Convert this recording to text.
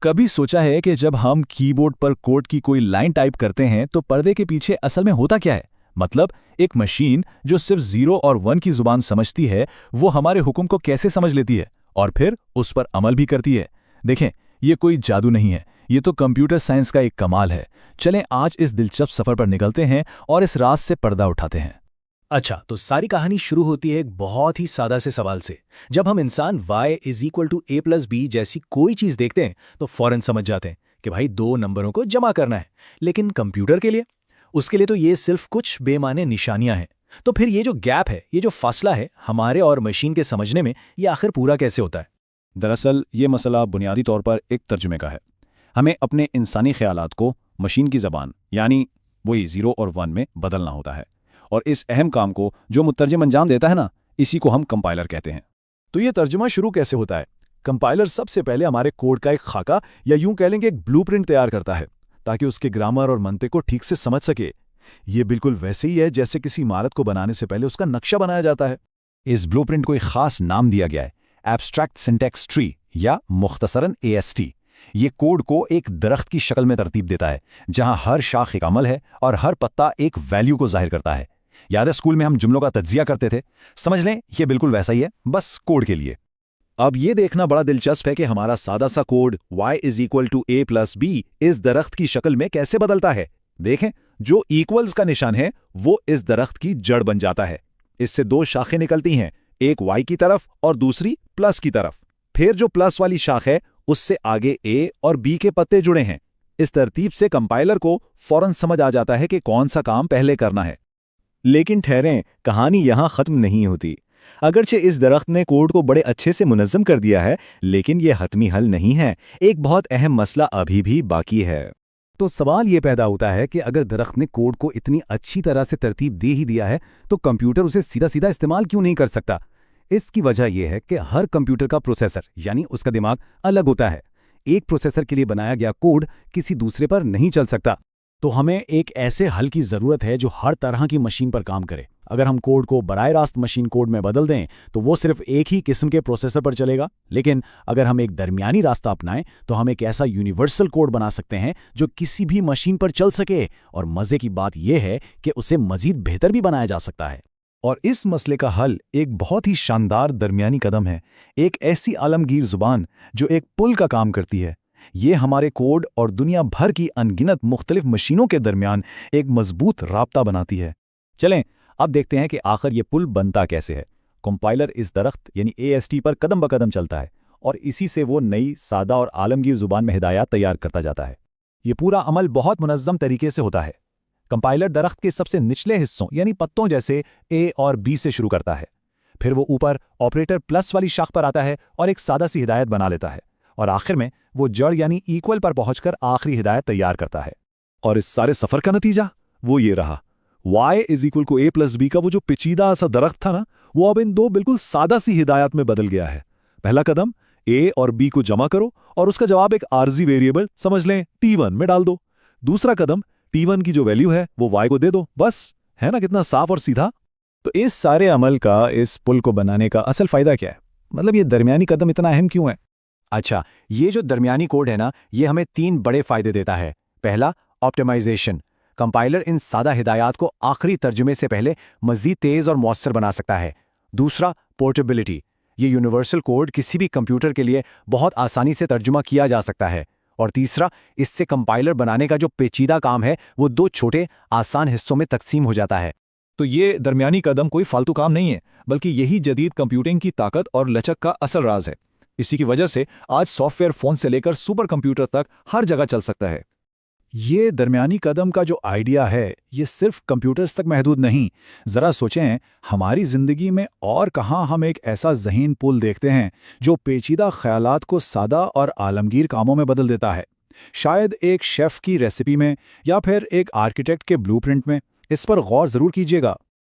कभी सोचा है कि जब हम कीबोर्ड पर कोड की कोई लाइन टाइप करते हैं तो पर्दे के पीछे असल में होता क्या है? मतलब एक मशीन जो सिर्फ 0 और 1 की जुबान समझती है, वो हमारे हुक्म को कैसे समझ लेती है और फिर उस पर अमल भी करती है। देखें, ये कोई जादू नहीं है, ये तो कंप्यूटर साइंस का एक कमाल है। चलें आज इस दिलचस्प सफर पर निकलते हैं और इस राज से पर्दा उठाते हैं। अच्छा, तो सारी कहानी शुरू होती है एक बहुत ही सादा से सवाल से। जब हम इंसान y = a+b जैसी कोई चीज़ देखते हैं तो फौरन समझ जाते हैं कि भाई दो नंबरों को जमा करना है। लेकिन कंप्यूटर के लिए, उसके लिए तो ये सिर्फ कुछ बेमाने निशानियां हैं। तो फिर ये जो गैप है, ये जो फासला है हमारे और मशीन के समझने में, ये आखिर पूरा कैसे होता है? दरअसल ये मसला बुनियादी तौर पर एक तर्जुमे का है। हमें अपने इंसानी ख्यालात को मशीन की ज़बान यानी वही 0 और 1 में बदलना होता है, और इस अहम काम को जो मुतरजम अंजाम देता है ना, इसी को हम कंपाइलर कहते हैं। तो ये तर्जुमा शुरू कैसे होता है? कंपाइलर सबसे पहले हमारे कोड का एक खाका या यूं कह लेंगे एक ब्लूप्रिंट तैयार करता है ताकि उसके ग्रामर और मंतिक को ठीक से समझ सके। ये बिल्कुल वैसे ही है जैसे किसी इमारत को बनाने से पहले उसका नक्शा बनाया जाता है। इस ब्लूप्रिंट को एक खास नाम दिया गया है, एब्स्ट्रैक्ट सिंटैक्स ट्री या मुख्तसरन AST। ये कोड को एक दरख्त की शक्ल में तरतीब देता है, जहां हर शाख एक अमल है और हर पत्ता एक वैल्यू को जाहिर करता है। याद है स्कूल में हम जुमलों का तज्जिया करते थे? समझ लें ये बिल्कुल वैसा ही है, बस कोड के लिए। अब ये देखना बड़ा दिलचस्प है कि हमारा सादा सा कोड y = a+b इस दरख्त की शक्ल में कैसे बदलता है। देखें, जो इक्वल्स का निशान है वो इस दरख्त की जड़ बन जाता है। इससे दो शाखें निकलती हैं, एक y की तरफ और दूसरी प्लस की तरफ। फिर जो प्लस वाली शाख है उससे आगे a और b के पत्ते जुड़े हैं। इस तरतीब से कंपाइलर को फौरन समझ आ जाता है कि कौन सा काम पहले करना है। लेकिन ठहरें, कहानी यहाँ ख़त्म नहीं होती। अगरचे इस दरख्त ने कोड को बड़े अच्छे से मुनज़्ज़म कर दिया है, लेकिन ये हतमी हल नहीं है। एक बहुत अहम मसला अभी भी बाकी है। तो सवाल ये पैदा होता है कि अगर दरख्त ने कोड को इतनी अच्छी तरह से तरतीब दे ही दिया है तो कंप्यूटर उसे सीधा सीधा इस्तेमाल क्यों नहीं कर सकता? इसकी वजह यह है कि हर कंप्यूटर का प्रोसेसर यानी उसका दिमाग अलग होता है। एक प्रोसेसर के लिए बनाया गया कोड किसी दूसरे पर नहीं चल सकता। तो हमें एक ऐसे हल की ज़रूरत है जो हर तरह की मशीन पर काम करे। अगर हम कोड को बराह रास्त मशीन कोड में बदल दें तो वो सिर्फ एक ही किस्म के प्रोसेसर पर चलेगा। लेकिन अगर हम एक दरमियानी रास्ता अपनाएं तो हम एक ऐसा यूनिवर्सल कोड बना सकते हैं जो किसी भी मशीन पर चल सके, और मज़े की बात यह है कि उसे मज़ीद बेहतर भी बनाया जा सकता है। और इस मसले का हल एक बहुत ही शानदार दरमियानी कदम है, एक ऐसी आलमगीर ज़ुबान जो एक पुल का काम करती है। ये हमारे कोड और दुनिया भर की अनगिनत मुख्तलिफ मशीनों के दरमियान एक मजबूत राब्ता बनाती है। चलें अब देखते हैं कि आखिर ये पुल बनता कैसे है। कंपाइलर इस दरख्त यानी AST पर कदम ब कदम चलता है और इसी से वो नई, सादा और आलमगीर ज़ुबान में हिदायत तैयार करता जाता है। ये पूरा अमल बहुत मुनज़्ज़म तरीके से होता है। कंपाइलर दरख्त के सबसे निचले हिस्सों यानी पत्तों जैसे A और B से शुरू करता है। फिर वो ऊपर ऑपरेटर प्लस वाली शाख पर आता है और एक सादा सी हिदायत बना लेता है, और आखिर में वो जड़ यानी इक्वल पर पहुंचकर आखिरी हिदायत तैयार करता है। और इस सारे सफ़र का नतीजा वो ये रहा। y = a+b का वो जो पेचीदा सा दरख्त था ना, वो अब इन दो बिल्कुल सादा सी हिदायत में बदल गया है। पहला कदम, a और b को जमा करो और उसका जवाब एक आर्जी वेरिएबल समझ लें t1 में डाल दो। दूसरा कदम, t1 की जो वैल्यू है वो y को दे दो। बस, है ना कितना साफ और सीधा? तो इस सारे अमल का, इस पुल को बनाने का असल फ़ायदा क्या है? मतलब ये दरमियानी कदम इतना अहम क्यों है? अच्छा, ये जो दरमियानी कोड है ना, ये हमें 3 बड़े फ़ायदे देता है। पहला, ऑप्टिमाइजेशन। कंपाइलर इन सादा हिदायत को आखिरी तर्जुमे से पहले मज़ीद तेज़ और मौसर बना सकता है। दूसरा, पोर्टेबिलिटी। ये यूनिवर्सल कोड किसी भी कंप्यूटर के लिए बहुत आसानी से तर्जुमा किया जा सकता है। और तीसरा, इससे कंपाइलर बनाने का जो पेचीदा काम है वो 2 छोटे आसान हिस्सों में तकसीम हो जाता है। तो ये दरमियानी कदम कोई फालतू काम नहीं है, बल्कि यही जदीद कंप्यूटिंग की ताकत और लचक का असल राज है। इसी की वजह से आज सॉफ्टवेयर फ़ोन से लेकर सुपर कंप्यूटर तक हर जगह चल सकता है। ये दरमियानी कदम का जो आइडिया है ये सिर्फ कंप्यूटर्स तक महदूद नहीं। ज़रा सोचें, हमारी ज़िंदगी में और कहाँ हम एक ऐसा ज़हीन पुल देखते हैं जो पेचीदा ख़यालात को सादा और आलमगीर कामों में बदल देता है। शायद एक शेफ़ की रेसिपी में या फिर एक आर्किटेक्ट के ब्लूप्रिंट में। इस पर गौर ज़रूर कीजिएगा।